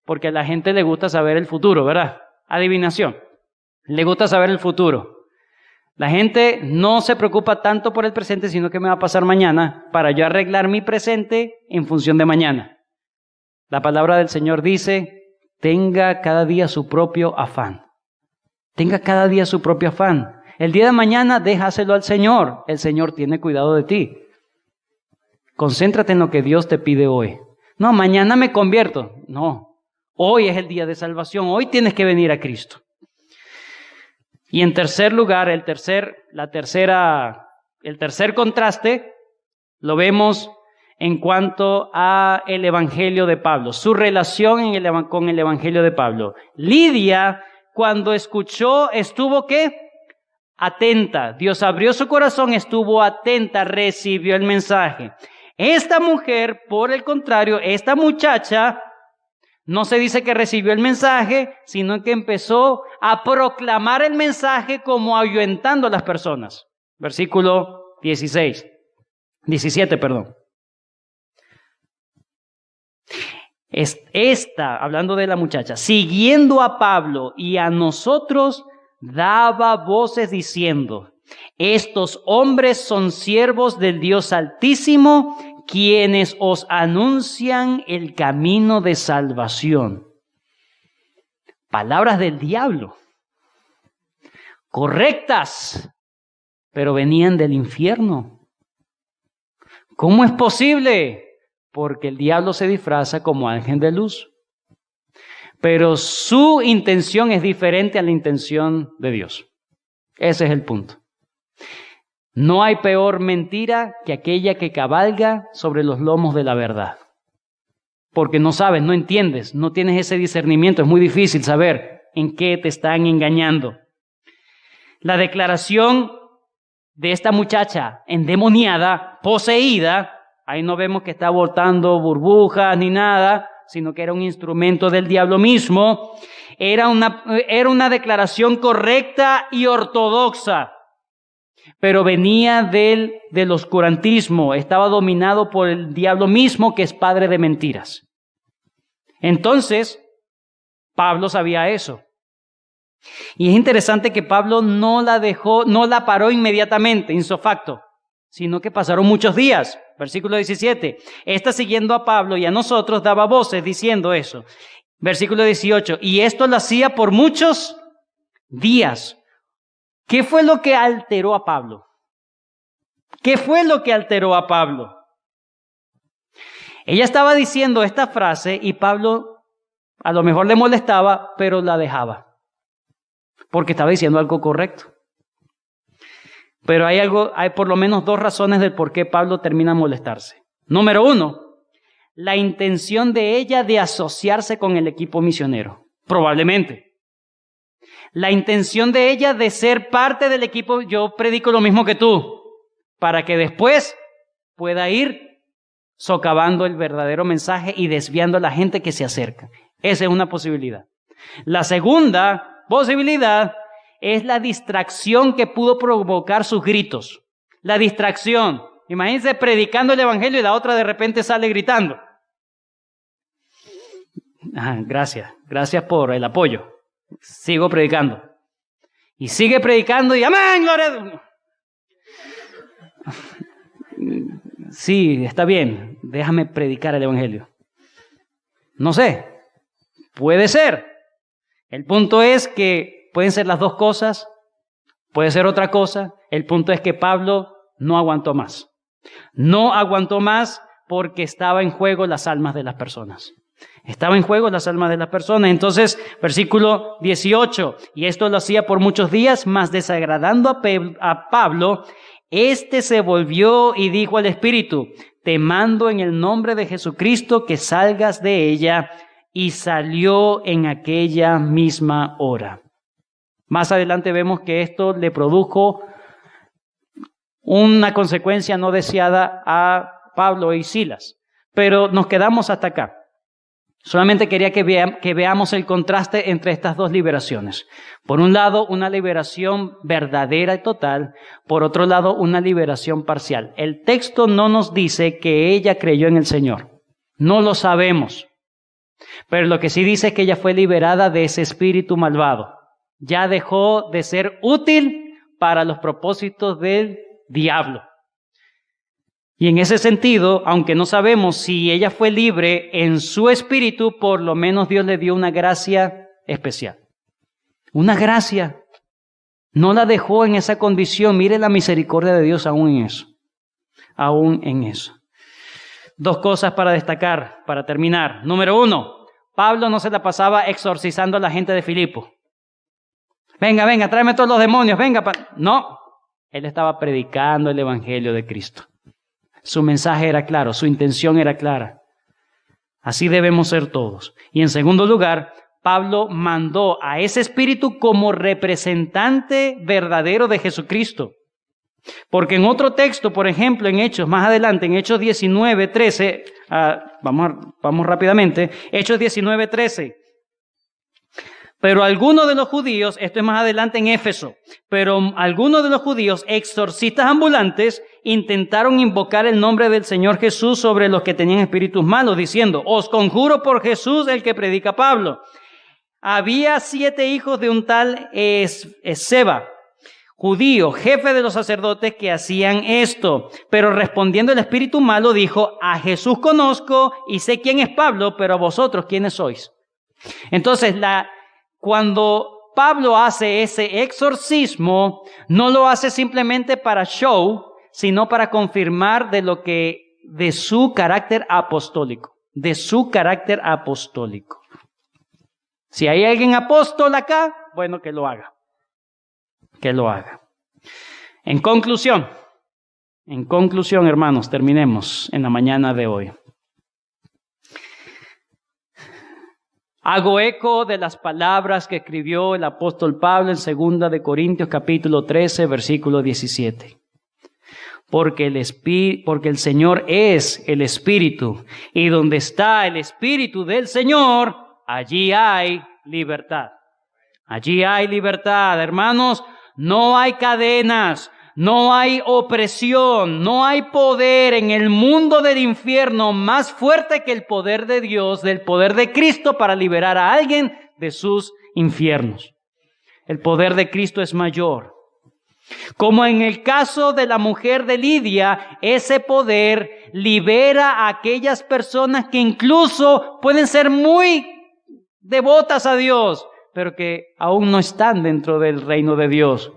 Porque a la gente le gusta saber el futuro, ¿verdad? Adivinación. Le gusta saber el futuro. La gente no se preocupa tanto por el presente, sino que me va a pasar mañana para yo arreglar mi presente en función de mañana. La palabra del Señor dice: tenga cada día su propio afán. Tenga cada día su propio afán. El día de mañana déjaselo al Señor. El Señor tiene cuidado de ti. Concéntrate en lo que Dios te pide hoy. No, mañana me convierto. No, hoy es el día de salvación. Hoy tienes que venir a Cristo. Y en tercer lugar, el tercer contraste lo vemos en cuanto a el Evangelio de Pablo, su relación con el Evangelio de Pablo. Lidia, cuando escuchó, estuvo ¿qué? Atenta. Dios abrió su corazón, estuvo atenta, recibió el mensaje. Esta mujer, por el contrario, esta muchacha, no se dice que recibió el mensaje, sino que empezó a proclamar el mensaje como ahuyentando a las personas. Versículo 17. Hablando de la muchacha, siguiendo a Pablo y a nosotros, daba voces diciendo: estos hombres son siervos del Dios Altísimo, quienes os anuncian el camino de salvación. Palabras del diablo, correctas, pero venían del infierno. ¿Cómo es posible? Porque el diablo se disfraza como ángel de luz. Pero su intención es diferente a la intención de Dios. Ese es el punto. No hay peor mentira que aquella que cabalga sobre los lomos de la verdad. Porque no sabes, no entiendes, no tienes ese discernimiento. Es muy difícil saber en qué te están engañando. La declaración de esta muchacha endemoniada, poseída, ahí no vemos que está botando burbujas ni nada, sino que era un instrumento del diablo mismo. Era una declaración correcta y ortodoxa, pero venía del oscurantismo, estaba dominado por el diablo mismo, que es padre de mentiras. Entonces, Pablo sabía eso. Y es interesante que Pablo no la paró inmediatamente, ipso facto, sino que pasaron muchos días. Versículo 17. Esta, siguiendo a Pablo y a nosotros, daba voces diciendo eso. Versículo 18. Y esto lo hacía por muchos días. ¿Qué fue lo que alteró a Pablo? ¿Qué fue lo que alteró a Pablo? Ella estaba diciendo esta frase y Pablo a lo mejor le molestaba, pero la dejaba, porque estaba diciendo algo correcto. Pero hay por lo menos dos razones del por qué Pablo termina molestarse. Número uno, la intención de ella de asociarse con el equipo misionero. Probablemente. La intención de ella de ser parte del equipo, yo predico lo mismo que tú, para que después pueda ir socavando el verdadero mensaje y desviando a la gente que se acerca. Esa es una posibilidad. La segunda posibilidad es la distracción que pudo provocar sus gritos. La distracción. Imagínense predicando el evangelio y la otra de repente sale gritando. Gracias por el apoyo. Sigo predicando. Y sigue predicando y amén, gloria a Dios. Sí, está bien, déjame predicar el evangelio. No sé, puede ser. El punto es que pueden ser las dos cosas, puede ser otra cosa. El punto es que Pablo no aguantó más. No aguantó más porque estaba en juego las almas de las personas. Estaba en juego las almas de las personas. Entonces, versículo 18, y esto lo hacía por muchos días, mas desagradando a Pablo, este se volvió y dijo al Espíritu: te mando en el nombre de Jesucristo que salgas de ella. Y salió en aquella misma hora. Más adelante vemos que esto le produjo una consecuencia no deseada a Pablo y Silas. Pero nos quedamos hasta acá. Solamente quería que veamos el contraste entre estas dos liberaciones. Por un lado, una liberación verdadera y total. Por otro lado, una liberación parcial. El texto no nos dice que ella creyó en el Señor. No lo sabemos. Pero lo que sí dice es que ella fue liberada de ese espíritu malvado. Ya dejó de ser útil para los propósitos del diablo. Y en ese sentido, aunque no sabemos si ella fue libre en su espíritu, por lo menos Dios le dio una gracia especial. Una gracia. No la dejó en esa condición. Mire la misericordia de Dios aún en eso. Aún en eso. Dos cosas para destacar, para terminar. Número uno, Pablo no se la pasaba exorcizando a la gente de Filipo. Venga, tráeme todos los demonios, venga. No, él estaba predicando el evangelio de Cristo. Su mensaje era claro, su intención era clara. Así debemos ser todos. Y en segundo lugar, Pablo mandó a ese espíritu como representante verdadero de Jesucristo. Porque en otro texto, por ejemplo, en Hechos, más adelante, en Hechos 19:13, vamos rápidamente, Hechos 19:13. Pero algunos de los judíos, esto es más adelante en Éfeso, pero algunos de los judíos, exorcistas ambulantes, intentaron invocar el nombre del Señor Jesús sobre los que tenían espíritus malos, diciendo: os conjuro por Jesús el que predica Pablo. Había 7 hijos de un tal Esceva, judío, jefe de los sacerdotes, que hacían esto. Pero respondiendo el espíritu malo dijo: a Jesús conozco y sé quién es Pablo, pero a vosotros, ¿quiénes sois? Entonces, cuando Pablo hace ese exorcismo, no lo hace simplemente para show, sino para confirmar de su carácter apostólico. De su carácter apostólico. Si hay alguien apóstol acá, bueno, que lo haga. Que lo haga. En conclusión, hermanos, terminemos en la mañana de hoy. Hago eco de las palabras que escribió el apóstol Pablo en 2 de Corintios capítulo 13, versículo 17. Porque el Señor es el Espíritu, y donde está el Espíritu del Señor, allí hay libertad. Allí hay libertad, hermanos. No hay cadenas, no hay opresión, no hay poder en el mundo del infierno más fuerte que el poder de Dios, del poder de Cristo para liberar a alguien de sus infiernos. El poder de Cristo es mayor. Como en el caso de la mujer de Lidia, ese poder libera a aquellas personas que incluso pueden ser muy devotas a Dios, pero que aún no están dentro del reino de Dios.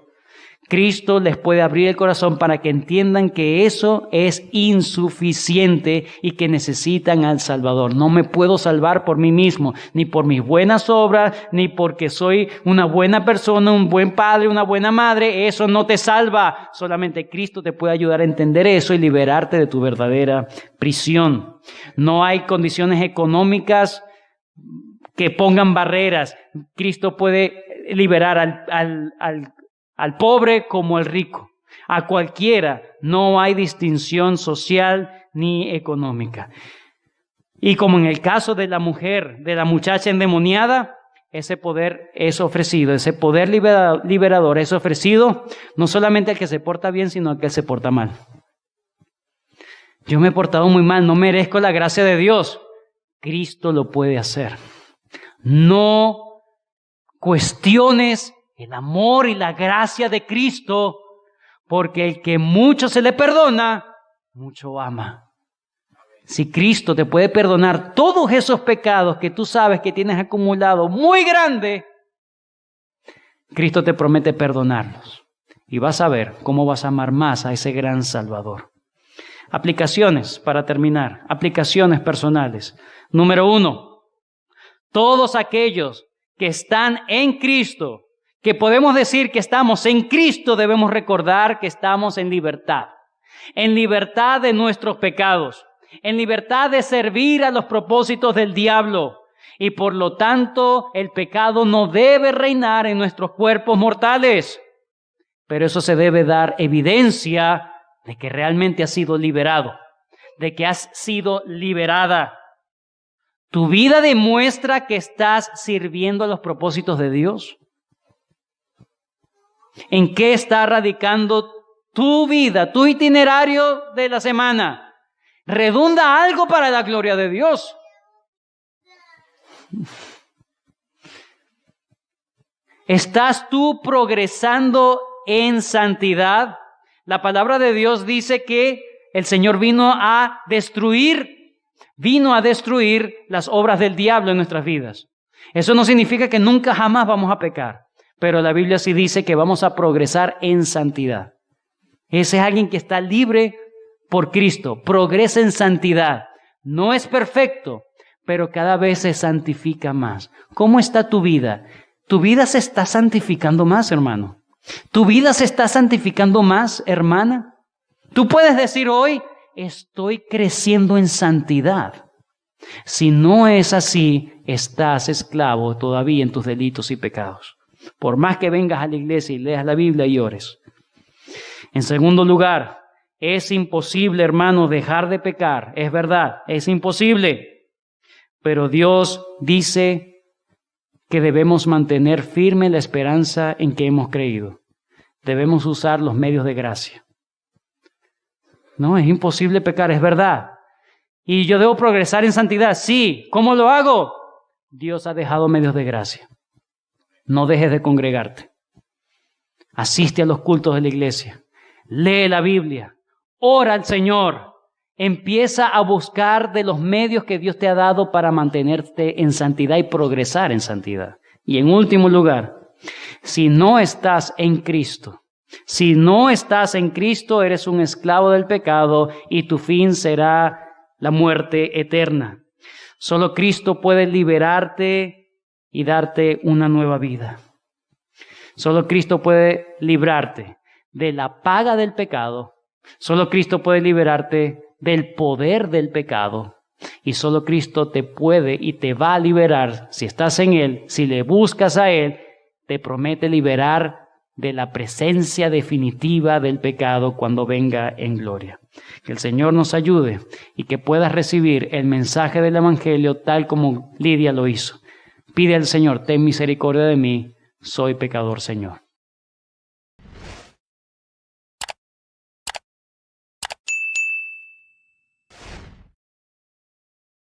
Cristo les puede abrir el corazón para que entiendan que eso es insuficiente y que necesitan al Salvador. No me puedo salvar por mí mismo, ni por mis buenas obras, ni porque soy una buena persona, un buen padre, una buena madre. Eso no te salva. Solamente Cristo te puede ayudar a entender eso y liberarte de tu verdadera prisión. No hay condiciones económicas que pongan barreras. Cristo puede liberar al pobre como al rico. A cualquiera. No hay distinción social ni económica. Y como en el caso de la mujer, de la muchacha endemoniada, ese poder es ofrecido. Ese poder liberador es ofrecido no solamente al que se porta bien, sino al que se porta mal. Yo me he portado muy mal, no merezco la gracia de Dios. Cristo lo puede hacer. No cuestiones el amor y la gracia de Cristo, porque el que mucho se le perdona, mucho ama. Si Cristo te puede perdonar todos esos pecados que tú sabes que tienes acumulado muy grande, Cristo te promete perdonarlos. Y vas a ver cómo vas a amar más a ese gran Salvador. Aplicaciones, para terminar. Aplicaciones personales. Número 1. Todos aquellos que están en Cristo, que podemos decir que estamos en Cristo, debemos recordar que estamos en libertad de nuestros pecados, en libertad de servir a los propósitos del diablo, y por lo tanto el pecado no debe reinar en nuestros cuerpos mortales, pero eso se debe dar evidencia de que realmente has sido liberado, de que has sido liberada. ¿Tu vida demuestra que estás sirviendo a los propósitos de Dios? ¿En qué está radicando tu vida, tu itinerario de la semana? ¿Redunda algo para la gloria de Dios? ¿Estás tú progresando en santidad? La palabra de Dios dice que el Señor vino a destruir las obras del diablo en nuestras vidas. Eso no significa que nunca jamás vamos a pecar. Pero la Biblia sí dice que vamos a progresar en santidad. Ese es alguien que está libre por Cristo. Progresa en santidad. No es perfecto, pero cada vez se santifica más. ¿Cómo está tu vida? ¿Tu vida se está santificando más, hermano? ¿Tu vida se está santificando más, hermana? Tú puedes decir hoy, estoy creciendo en santidad. Si no es así, estás esclavo todavía en tus delitos y pecados. Por más que vengas a la iglesia y leas la Biblia y ores. En segundo lugar, es imposible, hermano, dejar de pecar. Es verdad, es imposible. Pero Dios dice que debemos mantener firme la esperanza en que hemos creído. Debemos usar los medios de gracia. No, es imposible pecar, es verdad. Y yo debo progresar en santidad. Sí, ¿cómo lo hago? Dios ha dejado medios de gracia. No dejes de congregarte. Asiste a los cultos de la iglesia. Lee la Biblia. Ora al Señor. Empieza a buscar de los medios que Dios te ha dado para mantenerte en santidad y progresar en santidad. Y en último lugar, si no estás en Cristo, eres un esclavo del pecado y tu fin será la muerte eterna. Solo Cristo puede liberarte y darte una nueva vida. Solo Cristo puede librarte de la paga del pecado. Solo Cristo puede liberarte del poder del pecado. Y solo Cristo te puede y te va a liberar. Si estás en Él, si le buscas a Él, te promete liberar de la presencia definitiva del pecado cuando venga en gloria. Que el Señor nos ayude y que puedas recibir el mensaje del Evangelio tal como Lidia lo hizo. Pide al Señor, ten misericordia de mí, soy pecador, Señor.